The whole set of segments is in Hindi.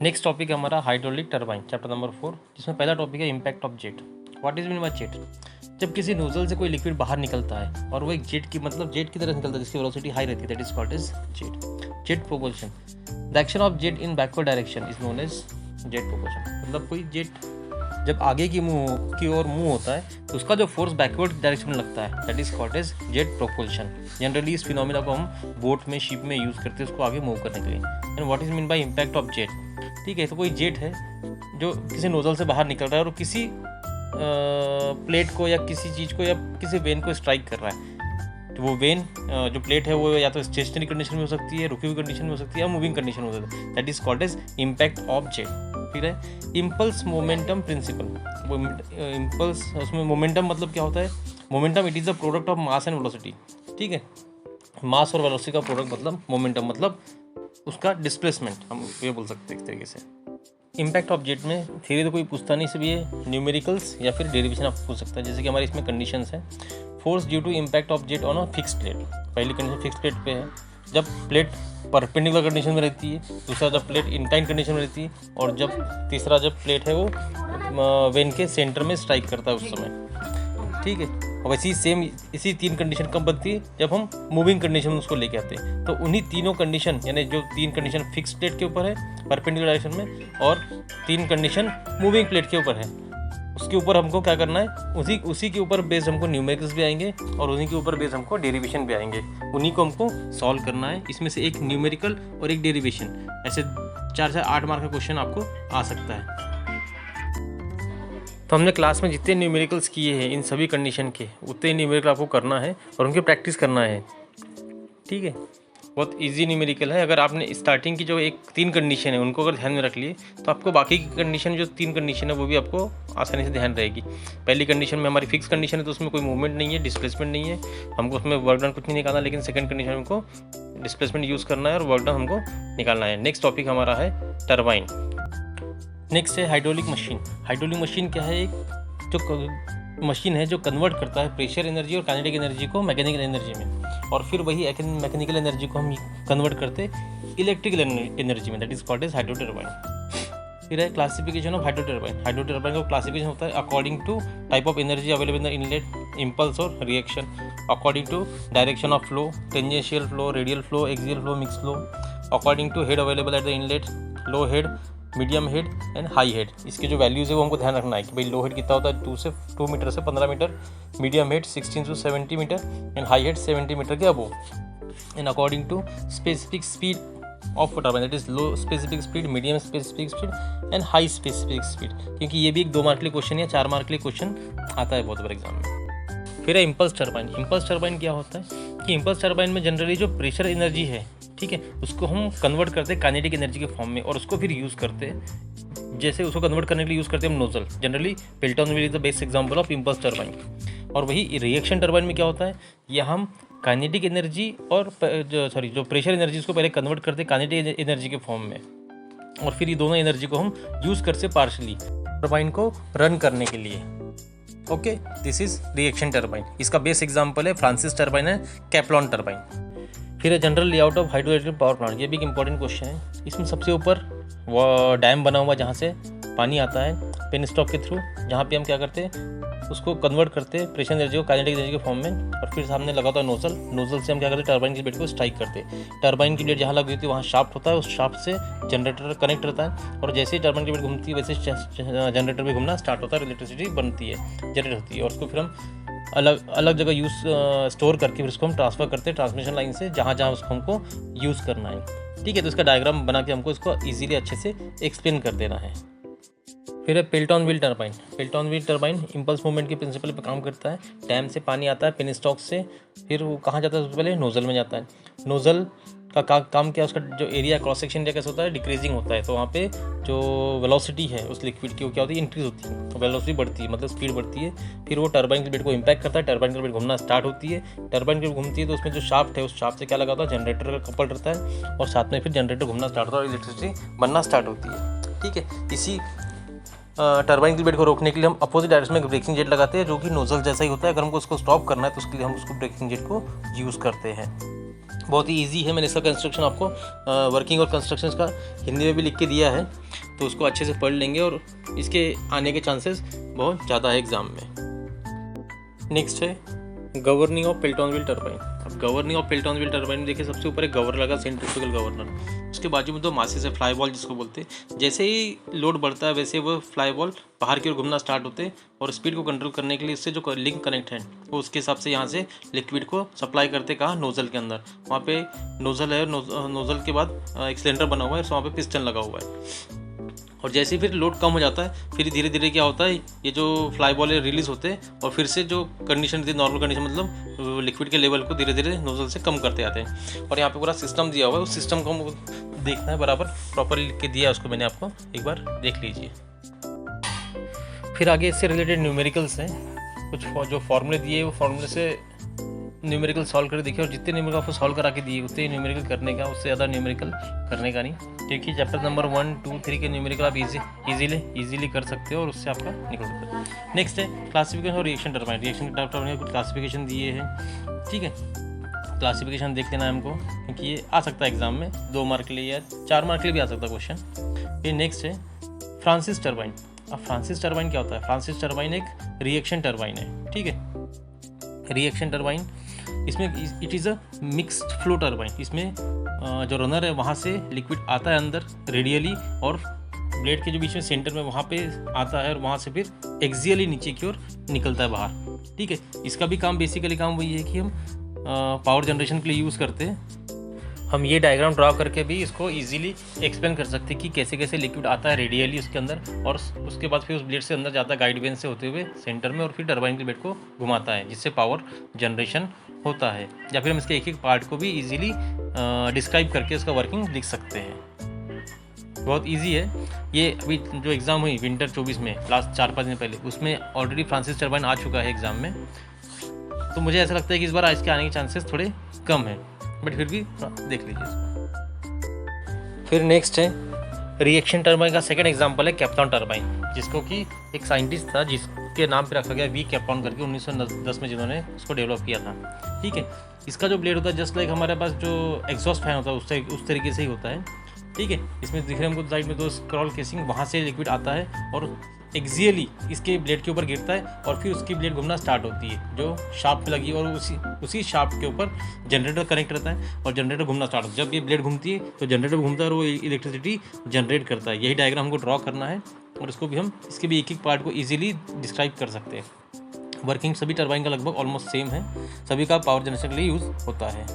नेक्स्ट टॉपिक है हमारा हाइड्रोलिक टरबाइन चैप्टर नंबर 4, जिसमें पहला टॉपिक है impact of jet. What is mean by jet? जब किसी नोजल से कोई लिक्विड बाहर निकलता है और वो एक जेट की जेट की तरह निकलता है जिसकी वेलोसिटी हाई रहती है, that is called as jet. Jet propulsion, the action of jet in backward direction is known as jet propulsion. मतलब कोई जेट जब आगे की ओर मूव होता है तो उसका जो फोर्स बैकवर्ड डायरेक्शन में लगता है, that is called as jet propulsion. Generally इस फिनोमिना को हम बोट में, शिप में यूज़ करते हैं उसको आगे मूव करने के लिए। And what is mean by impact of jet? ठीक है, तो कोई जेट है जो किसी नोजल से बाहर निकल रहा है और किसी प्लेट को या किसी चीज़ को या किसी वेन को स्ट्राइक कर रहा है। तो वो वेन जो प्लेट है वो या तो स्टेशनरी कंडीशन में हो सकती है, रुकी हुई कंडीशन में हो सकती है, या मूविंग कंडीशन में हो सकती है, that is called as impact of jet. फिर है इम्पल्स मोमेंटम प्रिंसिपल। वो इम्पल्स, उसमें मोमेंटम मतलब क्या होता है? Momentum it is the product of mass and velocity. ठीक है, मास और वेलोसिटी का प्रोडक्ट मतलब मोमेंटम, मतलब उसका डिस्प्लेसमेंट, हम ये बोल सकते हैं एक तरीके से। इम्पैक्ट ऑफ जेट में थ्योरी तो कोई पूछता नहीं, सिर्फ ये न्यूमेरिकल्स या फिर डेरिवेशन आप पूछ सकता है। जैसे कि हमारे इसमें कंडीशंस है, force due to impact of jet on a fix plate. पहली कंडीशन फिक्स प्लेट पे है, जब प्लेट परपेंडिकुलर कंडीशन में रहती है, दूसरा जब प्लेट इंक्लाइन कंडीशन में रहती है, और जब तीसरा जब प्लेट है वो वेन के सेंटर में स्ट्राइक करता है उस समय। ठीक है, और वैसी सेम इसी तीन कंडीशन कब बनती है? जब हम मूविंग कंडीशन में उसको लेके आते हैं। तो उन्हीं तीनों कंडीशन, यानी जो तीन कंडीशन फिक्स प्लेट के ऊपर है परपेंडिकुलर डायरेक्शन में, और तीन कंडीशन मूविंग प्लेट के ऊपर है, उसके ऊपर हमको क्या करना है? उसी के ऊपर बेस्ड हमको न्यूमेरिकल्स भी आएंगे और उन्हीं के ऊपर बेस्ड हमको डेरिवेशन भी आएंगे। उन्हीं को हमको सॉल्व करना है। इसमें से एक न्यूमेरिकल और एक डेरिवेशन, ऐसे 4 से 8 मार्क का क्वेश्चन आपको आ सकता है। तो हमने क्लास में जितने न्यूमेरिकल्स किए हैं इन सभी कंडीशन के, उतने न्यूमेरिकल आपको करना है और उनकी प्रैक्टिस करना है। ठीक है, बहुत इजी न्यूमेरिकल है। अगर आपने स्टार्टिंग की जो एक 3 कंडीशन है उनको अगर ध्यान में रख लिए तो आपको बाकी की कंडीशन, जो 3 कंडीशन है, वो भी आपको आसानी से ध्यान रहेगी। पहली कंडीशन में हमारी फिक्स कंडीशन है तो उसमें कोई मूवमेंट नहीं है, डिस्प्लेसमेंट नहीं है, हमको उसमें वर्क डन कुछ नहीं निकालना। लेकिन सेकंड कंडीशन में हमको डिस्प्लेसमेंट यूज़ करना है और वर्क डन हमको निकालना है। नेक्स्ट टॉपिक हमारा है टरबाइन। नेक्स्ट है हाइड्रोलिक मशीन। हाइड्रोलिक मशीन क्या है? एक जो मशीन है जो कन्वर्ट करता है प्रेशर एनर्जी और काइनेटिक एनर्जी को मैकेनिकल एनर्जी में, और फिर वही मैकेनिकल एनर्जी को हम कन्वर्ट करते इलेक्ट्रिकल एनर्जी में, that is called as hydro turbine. फिर है classification of hydro turbine. Hydro turbine का क्लासिफिकेशन होता है according to type of energy available in the inlet, impulse और reaction, according to direction of flow, tangential flow, radial flow, axial flow, mix flow, according to head available at the inlet, low head, medium head and high head. इसके जो वैल्यूज़ है वो हमको ध्यान रखना है कि भाई लो हेड कितना होता है 2 मीटर से 15 मीटर, मीडियम हेड 16 से 70 metre and high head 70 metre के above, and according to specific speed of turbine, that is low specific speed, medium specific speed and high specific speed. क्योंकि ये भी एक 2 मार्क के लिए क्वेश्चन या 4 मार्क के लिए क्वेश्चन आता है बहुत बार एग्जाम में। फिर है इम्पल्स टरबाइन। इम्पल्स टरबाइन क्या होता है कि इम्पल्स टरबाइन में जनरली जो प्रेशर एनर्जी है, ठीक है, उसको हम कन्वर्ट करते हैं काइनेटिक एनर्जी के फॉर्म में और उसको फिर यूज़ करते हैं। जैसे उसको कन्वर्ट करने के लिए यूज़ करते हैं हम nozzle. Generally Pelton wheel is the best example of impulse turbine. और वही रिएक्शन टरबाइन में क्या होता है, यह हम काइनेटिक एनर्जी और जो प्रेशर एनर्जी उसको पहले कन्वर्ट करते हैं काइनेटिक एनर्जी के फॉर्म में, और फिर ये दोनों एनर्जी को हम यूज़ करते पार्शली टरबाइन को रन करने के लिए। Okay, this is reaction turbine. इसका बेस्ट एग्जांपल है फ्रांसिस टरबाइन है, कैप्लॉन टरबाइन। फिर है general layout of hydro electric power plant. ये भी एक इंपॉर्टेंट क्वेश्चन है। इसमें सबसे ऊपर वो डैम बना हुआ जहाँ से पानी आता है पेन स्टॉक के थ्रू, जहाँ पे हम क्या करते हैं उसको कन्वर्ट करते हैं प्रेशर एनर्जी को काइनेटिक एनर्जी के फॉर्म में, और फिर सामने लगा होता है नोजल। नोजल से हम क्या करते हैं टरबाइन की ब्लेड को स्ट्राइक करते हैं। टरबाइन की ब्लेड जहाँ लगी होती है वहाँ शाफ्ट होता है, उस शाफ्ट से जनरेटर कनेक्ट रहता है, और जैसे ही टरबाइन की ब्लेड घूमती है वैसे जनरेटर भी घूमना स्टार्ट होता है, इलेक्ट्रिसिटी बनती है, जनरेट होती है, और उसको फिर हम अलग अलग जगह यूज़ स्टोर करके फिर उसको हम ट्रांसफ़र करते हैं ट्रांसमिशन लाइन से जहाँ जहाँ उसको हमको यूज़ करना है। ठीक है, तो इसका डायग्राम बना के हमको इसको ईजिली अच्छे से एक्सप्लेन कर देना है। फिर है Pelton wheel turbine. Pelton wheel turbine impulse movement के प्रिंसिपल पर काम करता है। डैम से पानी आता है पेन स्टॉक से, फिर वो कहाँ जाता है? सबसे पहले नोजल में जाता है। नोजल का काम क्या है? उसका जो एरिया क्रॉस सेक्शन एरिया कैसे होता है? डिक्रीजिंग होता है। तो वहाँ पे जो वेलोसिटी है उस लिक्विड की वो क्या होती है? इंक्रीज होती है, वेलोसिटी बढ़ती है, मतलब स्पीड बढ़ती है। फिर वो टरबाइन की ब्लेड को इम्पैक्ट करता है, टरबाइन की ब्लेड घूमना स्टार्ट होती है। टरबाइन की ब्लेड घूमती है तो उसमें जो शाफ्ट है उस शाफ्ट से क्या लगा होता है? जनरेटर का कपल रहता है, और साथ में फिर जनरेटर घूमना स्टार्ट होता है और इलेक्ट्रिसिटी बनना स्टार्ट होती है। ठीक है, इसी टरबाइन की ब्लेड को रोकने के लिए हम अपोजिट डायरेक्शन में ब्रेकिंग जेट लगाते हैं जो कि नोजल जैसा ही होता है। अगर हमको उसको स्टॉप करना है तो उसके लिए हम उसको ब्रेकिंग जेट को यूज़ करते हैं। बहुत ही ईजी है, मैंने इसका कंस्ट्रक्शन आपको वर्किंग और कंस्ट्रक्शन का हिंदी में भी लिख के दिया है। तो उसको अच्छे से पढ़ लेंगे और इसके आने के चांसेस बहुत ज़्यादा है एग्ज़ाम में। नेक्स्ट है गवर्निंग ऑफ पेल्टनविल टर्बाइन। अब गवर्निंग ऑफ पेल्टनविल टर्बाइन में देखिए सबसे ऊपर एक गवर्नर लगा, सेंट्रीफ्यूगल गवर्नर, उसके बाजू में 2 मासेस है, फ्लाई बॉल जिसको बोलते हैं। जैसे ही लोड बढ़ता है वैसे वो फ्लाई बॉल बाहर की ओर घूमना स्टार्ट होते हैं और स्पीड को कंट्रोल करने के लिए इससे जो लिंक कनेक्ट है वो उसके हिसाब से यहाँ से लिक्विड को सप्लाई करते कहाँ, नोजल के अंदर। वहाँ पे नोजल है, नोजल के बाद एक सिलेंडर बना हुआ है, वहाँ पे पिस्टन लगा हुआ है। और जैसे ही फिर लोड कम हो जाता है फिर धीरे धीरे क्या होता है, ये जो फ्लाई बॉल है रिलीज होते हैं और फिर से जो कंडीशन थी नॉर्मल कंडीशन, मतलब लिक्विड के लेवल को धीरे धीरे नोजल से कम करते आते हैं। और यहाँ पे पूरा सिस्टम दिया हुआ है, उस सिस्टम को हमको देखना है बराबर, प्रॉपर लिख के दिया है उसको मैंने, आपको एक बार देख लीजिए। फिर आगे इससे रिलेटेड न्यूमेरिकल्स हैं, कुछ जो फॉर्मूले दिए वो फॉर्मूले से न्यूमेरिकल सॉल्व कर देखिए, और जितने न्यूमेरिकल आपको सॉल्व करा के दिए उतने ही न्यूमेरिकल करने का, उससे ज़्यादा न्यूमेरिकल करने का नहीं, क्योंकि चैप्टर नंबर 1, 2, 3 के न्यूमेरिकल आप इजीली कर सकते हो और उससे आपका निकल सकता है। नेक्स्ट है क्लासिफिकेशन और रिएक्शन टर्बाइन। रिएक्शन टर्बाइन कुछ क्लासिफिकेशन दिए हैं, ठीक है, क्लासिफिकेशन देख लेना है हमको, क्योंकि ये आ सकता है एग्जाम में 2 मार्क के लिए या 4 मार्क के लिए भी आ सकता है क्वेश्चन। फिर नेक्स्ट है फ्रांसिस टर्बाइन। अब फ्रांसिस टर्बाइन क्या होता है? फ्रांसिस टर्बाइन एक रिएक्शन टर्बाइन है, ठीक है, रिएक्शन टर्बाइन। इसमें it is a mixed flow turbine. इसमें जो रनर है वहाँ से लिक्विड आता है अंदर रेडियली और ब्लेड के जो बीच में सेंटर में वहाँ पे आता है और वहाँ से फिर एक्सियली नीचे की ओर निकलता है बाहर, ठीक है। इसका भी काम बेसिकली काम वही है कि हम पावर जनरेशन के लिए यूज़ करते हैं। हम ये डायग्राम ड्रा करके भी इसको इजीली एक्सप्लेन कर सकते हैं कि कैसे कैसे लिक्विड आता है रेडियली उसके अंदर और उसके बाद फिर उस ब्लेड से अंदर जाता है गाइड वेन से होते हुए सेंटर में और फिर टरबाइन के ब्लेड को घुमाता है, जिससे पावर जनरेशन होता है। या फिर हम इसके एक एक पार्ट को भी इजीली डिस्क्राइब करके उसका वर्किंग लिख सकते हैं। बहुत इजी है ये। अभी जो एग्ज़ाम हुई विंटर 24 में, लास्ट 4-5 दिन पहले, उसमें ऑलरेडी फ्रांसिस टर्बाइन आ चुका है एग्ज़ाम में। तो मुझे ऐसा लगता है कि इस बार इसके आने के चांसेस थोड़े कम हैं, बट फिर भी देख लीजिए इसको। फिर नेक्स्ट है रिएक्शन टर्बाइन का सेकंड एग्जांपल है कैप्टन टर्बाइन, जिसको कि एक साइंटिस्ट था जिसके नाम पे रखा गया वी कैप्टन करके 1910 में जिन्होंने इसको डेवलप किया था, ठीक है। इसका जो ब्लेड होता है जस्ट लाइक हमारे पास जो एग्जॉस्ट फैन होता है उस तरीके से ही होता है, ठीक है। इसमें दिख रहे हैं हमको साइड में 2 स्क्रॉल केसिंग, वहाँ से लिक्विड आता है और एक्सियली इसके ब्लेड के ऊपर गिरता है और फिर उसकी ब्लेड घूमना स्टार्ट होती है जो शाफ्ट लगी, और उसी शाफ्ट के ऊपर जनरेटर कनेक्ट रहता है और जनरेटर घूमना स्टार्ट होता है। जब ये ब्लेड घूमती है तो जनरेटर घूमता है और वो इलेक्ट्रिसिटी जनरेट करता है। यही डायग्राम हमको ड्रॉ करना है और इसको भी हम इसके भी एक एक पार्ट को ईजिली डिस्क्राइब कर सकते हैं। वर्किंग सभी टर्बाइन का लगभग ऑलमोस्ट सेम है, सभी का पावर जनरेशन के लिए यूज़ होता है।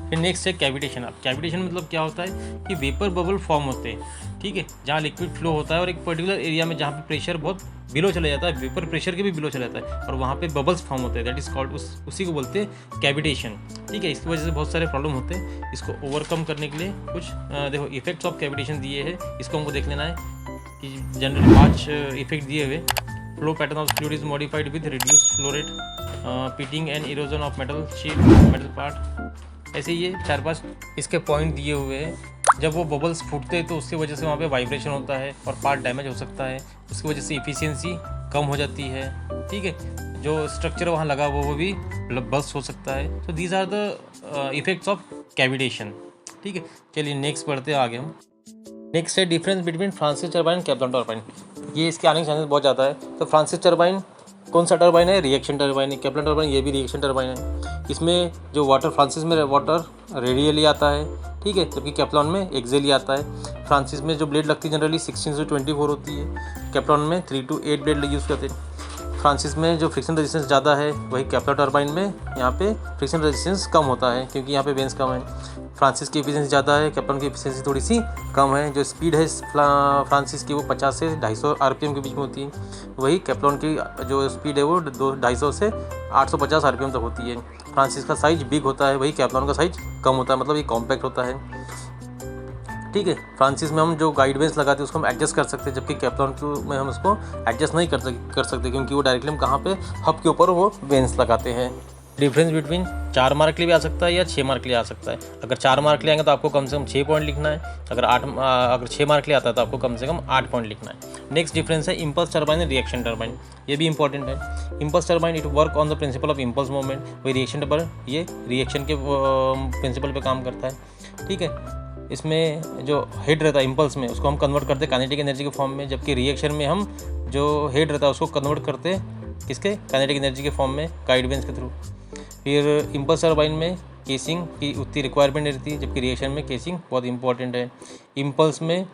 फिर नेक्स्ट है कैविटेशन। अब कैविटेशन मतलब क्या होता है कि वेपर बबल फॉर्म होते हैं, ठीक है, जहाँ लिक्विड फ्लो होता है और एक पर्टिकुलर एरिया में जहाँ पे प्रेशर बहुत बिलो चले जाता है, वेपर प्रेशर के भी बिलो चला जाता है और वहाँ पे बबल्स फॉर्म होते हैं, दैट इज कॉल्ड, उसी को बोलते हैं कैविटेशन, ठीक है। इसकी वजह से बहुत सारे प्रॉब्लम होते हैं। इसको ओवरकम करने के लिए कुछ देखो इफेक्ट्स ऑफ कैविटेशन दिए हैं, इसको हमको देख लेना है कि जनरल 5 इफेक्ट दिए हुए। Flow pattern of fluid is modified with reduce flow rate, pitting and erosion of metal sheet, metal part, ऐसे ये 4-5 इसके पॉइंट दिए हुए हैं। जब वो बबल्स फूटते हैं तो उसकी वजह से वहाँ पे वाइब्रेशन होता है और पार्ट डैमेज हो सकता है, उसकी वजह से इफ़िशियंसी कम हो जाती है, ठीक है। जो स्ट्रक्चर वहाँ लगा वो भी बस्ट हो सकता है। तो these are the effects of cavitation, ठीक है। चलिए नेक्स्ट पढ़ते हैं आगे हम। नेक्स्ट है difference between Francis turbine and captain turbine. ये इसके आने के चांसेस बहुत ज़्यादा है। तो फ्रांसिस टर्बाइन कौन सा टर्बाइन है? रिएक्शन टर्बाइन है। कैप्टन टर्बाइन ये भी रिएक्शन टर्बाइन है। इसमें जो वाटर, फ्रांसिस में वाटर रेडियली आता है, ठीक है, जबकि कैप्टन में एक्सियली आता है। फ्रांसिस में जो ब्लेड लगती है जनरली 16 से 24 होती है, कैप्टन में 3 to 8 ब्लेड यूज़ करते हैं। फ्रांसिस में जो फ्रिक्शन रेजिस्टेंस ज़्यादा है, वही कैप्टन टर्बाइन में यहाँ पे फ्रिक्शन रेजिस्टेंस कम होता है क्योंकि यहाँ पे वेन्स कम है। फ्रांसिस की एफिशिएंसी ज़्यादा है, कैप्टन की एफिशिएंसी थोड़ी सी कम है। जो स्पीड है फ्रांसिस की वो 50 से 250 RPM के बीच में होती है, वही कैप्टन की जो स्पीड है वो 250 से 850 RPM तक होती है। फ्रांसिस का साइज बिग होता है, वही कैप्टन का साइज कम होता है, मतलब ये कॉम्पैक्ट होता है, ठीक है। फ्रांसिस में हम जो गाइड वेंस लगाते हैं उसको हम एडजस्ट कर सकते हैं, जबकि कैप्टन में हम उसको एडजस्ट नहीं कर सकते क्योंकि वो डायरेक्टली हम कहाँ पे हब के ऊपर वो वेंस लगाते हैं। डिफरेंस बिटवीन 4 मार्क के लिए भी आ सकता है या 6 मार्क के लिए आ सकता है। अगर 4 मार्क के लिए आएंगे तो आपको कम से कम 6 पॉइंट लिखना है। अगर 6 मार्क के लिए आता है तो आपको कम से कम 8 पॉइंट लिखना है। नेक्स्ट डिफरेंस है impulse turbine and reaction turbine. ये भी इंपॉर्टेंट है। Impulse turbine it work on the principle of impulse movement, वही रिएक्शन टर्बाइन ये रिएक्शन के प्रिंसिपल पे काम करता है, ठीक है। इसमें जो हेड रहता है इम्पल्स में, उसको हम कन्वर्ट करते काइनेटिक एनर्जी के फॉर्म में, जबकि रिएक्शन में हम जो हेड रहता है उसको कन्वर्ट करते किसके, काइनेटिक एनर्जी के फॉर्म में, गाइड वेंस के थ्रू। फिर इम्पल्स टरबाइन में केसिंग की उतनी रिक्वायरमेंट नहीं रहती, जबकि रिएक्शन में केसिंग बहुत इंपॉर्टेंट है। इम्पल्स में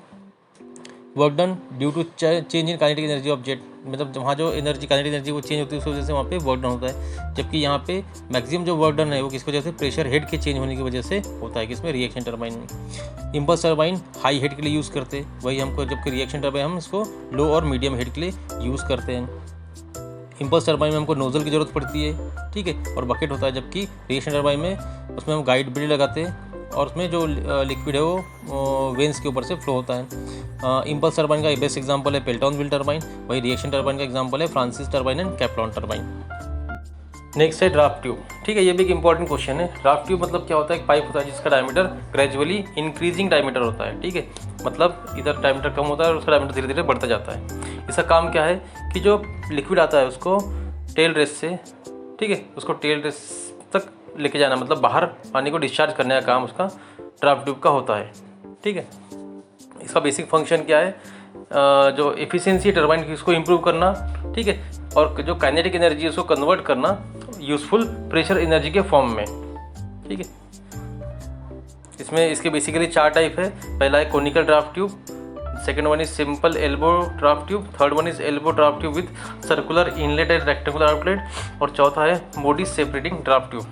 work done due to change in kinetic energy of jet, मतलब वहाँ जो एनर्जी काइनेटिक एनर्जी वो चेंज होती है, उस वजह से वहाँ पे वर्क डन होता है। जबकि यहाँ पे मैक्सिमम जो वर्क डन है वो किसकी वजह से, प्रेशर हेड के चेंज होने की वजह से होता है, किसमें, रिएक्शन टरबाइन में। इम्पल्स टरबाइन हाई हेड के लिए यूज़ करते हैं वही हमको, जबकि रिएक्शन टरबाइन हम इसको लो और मीडियम हेड के लिए यूज़ करते हैं। इम्पल्स टरबाइन में हमको नोजल की ज़रूरत पड़ती है, ठीक है, और बकेट होता है, जबकि रिएक्शन टरबाइन में उसमें हम गाइड ब्लेड लगाते हैं और उसमें जो लिक्विड है वो वेंस के ऊपर से फ्लो होता है। इम्पल्स टरबाइन का बेस्ट एग्जांपल है पेल्टन व्हील टरबाइन, वही रिएक्शन टरबाइन का एग्जांपल है Francis turbine and Kaplan turbine. Next है ड्राफ्ट ट्यूब, ठीक है, ये भी एक इंपॉर्टेंट क्वेश्चन है। ड्राफ्ट ट्यूब मतलब क्या होता है, एक पाइप होता है जिसका डायमीटर ग्रेजुअली इंक्रीजिंग डायमीटर होता है, ठीक है, मतलब इधर डायमीटर कम होता है और उसका डायमीटर धीरे धीरे बढ़ता जाता है। इसका काम क्या है कि जो लिक्विड आता है उसको टेल रेस से, ठीक है, उसको टेल रेस तक लेके जाना, मतलब बाहर पानी को डिस्चार्ज करने का काम उसका ड्राफ्ट ट्यूब का होता है, ठीक है। इसका बेसिक फंक्शन क्या है, जो एफिशिएंसी टरबाइन की उसको इम्प्रूव करना, ठीक है, और जो काइनेटिक एनर्जी है उसको कन्वर्ट करना यूजफुल प्रेशर एनर्जी के फॉर्म में, ठीक है। इसमें इसके बेसिकली 4 टाइप है। पहला है conical draft tube, second one is simple elbow draft tube, third one is elbow draft tube with circular inlet and rectangular outlet, और चौथा है बॉडी सेपरेटिंग ड्राफ्ट ट्यूब।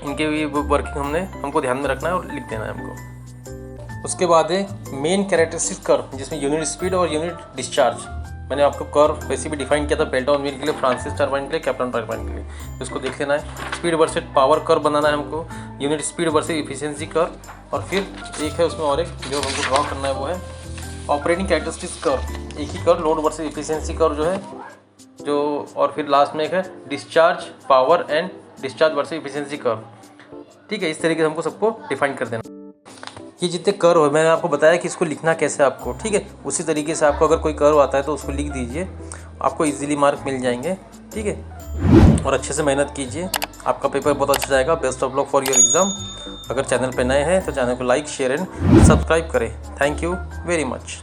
इनके भी वर्किंग हमको ध्यान में रखना है और लिख देना है हमको। उसके बाद है मेन कैरेक्टरिस्टिक कर्व, जिसमें यूनिट स्पीड और यूनिट डिस्चार्ज। मैंने आपको कर्व वैसे भी डिफाइन किया था पेल्टन व्हील के लिए, फ्रांसिस टरबाइन के लिए, कैप्लॉन टरबाइन के लिए, उसको देख लेना है। स्पीड वर्सेस पावर कर्व बनाना है हमको, unit speed versus efficiency curve, और फिर एक है उसमें और एक जो हमको ड्रॉ करना है वो है ऑपरेटिंग कैरेक्टरिस्टिक्स कर्व। एक ही curve load versus efficiency curve जो है जो, और फिर लास्ट में एक है discharge power and discharge versus efficiency curve, ठीक है। इस तरीके से हमको सबको डिफाइन कर देना। ये जितने कर्व है मैंने आपको बताया कि इसको लिखना कैसे आपको, ठीक है, उसी तरीके से आपको अगर कोई कर्व आता है तो उसको लिख दीजिए, आपको इजीली मार्क मिल जाएंगे, ठीक है। और अच्छे से मेहनत कीजिए, आपका पेपर बहुत अच्छा जाएगा। Best of luck for your exam. अगर चैनल पे नए हैं तो चैनल को लाइक, शेयर एंड सब्सक्राइब करें। Thank you very much.